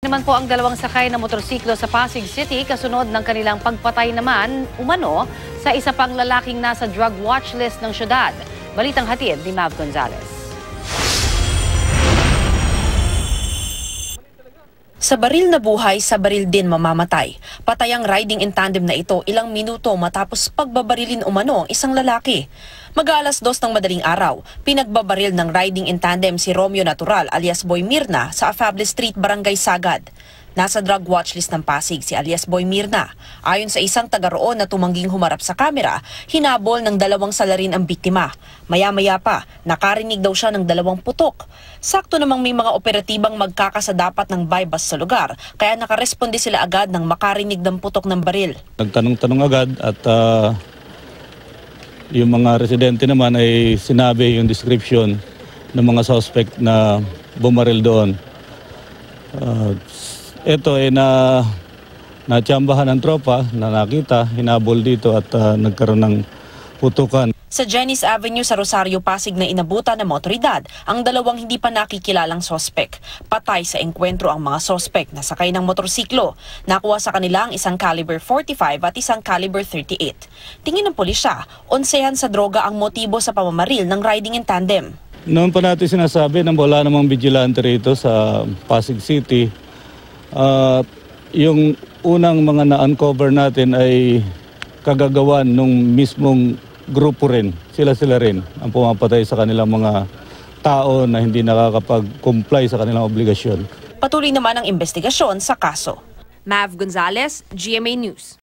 naman po ang dalawang sakay na motorsiklo sa Pasig City kasunod ng kanilang pagpatay naman umano sa isa pang lalaking nasa drug watch list ng syudad. Balitang hatid ni Mav Gonzalez. Sa baril na buhay, sa baril din mamamatay. Patay ang riding in tandem na ito ilang minuto matapos pagbabarilin umano ang isang lalaki. Mag-aalas 2 ng madaling araw, pinagbabaril ng riding in tandem si Romeo Natural alias Boy Mirna sa Afable Street, Barangay Sagad. Nasa drug watchlist ng Pasig si alias Boy Mirna. Ayon sa isang taga roon na tumangging humarap sa kamera, hinabol ng 2 salarin ang biktima. Maya-maya pa, nakarinig daw siya ng 2 putok. Sakto namang may mga operatibang magkakasadapat ng bypass sa lugar, kaya nakaresponde sila agad ng makarinig ng putok ng baril. Nagtanong-tanong agad at yung mga residente naman ay sinabi yung description ng mga suspect na bumaril doon. Ito ay natsambahan ng tropa na nakita, hinabol dito at nagkaroon ng putukan. Sa Jennys Avenue sa Rosario, Pasig na inabutan ng otoridad ang 2 hindi pa nakikilalang sospek. Patay sa engkwentro ang mga sospek na sakay ng motorsiklo. Nakuha sa kanila ang isang caliber 45 at isang caliber 38. Tingin ng pulisya, onsehan sa droga ang motibo sa pamamaril ng riding in tandem. Noon pa natin sinasabi na wala namang vigilante rito sa Pasig City. Yung unang mga na-uncover natin ay kagagawan nung mismong grupo rin. Sila rin ang pumapatay sa kanilang mga tao na hindi nakakapag-comply sa kanilang obligasyon. Patuloy naman ang investigasyon sa kaso. Mav Gonzalez, GMA News.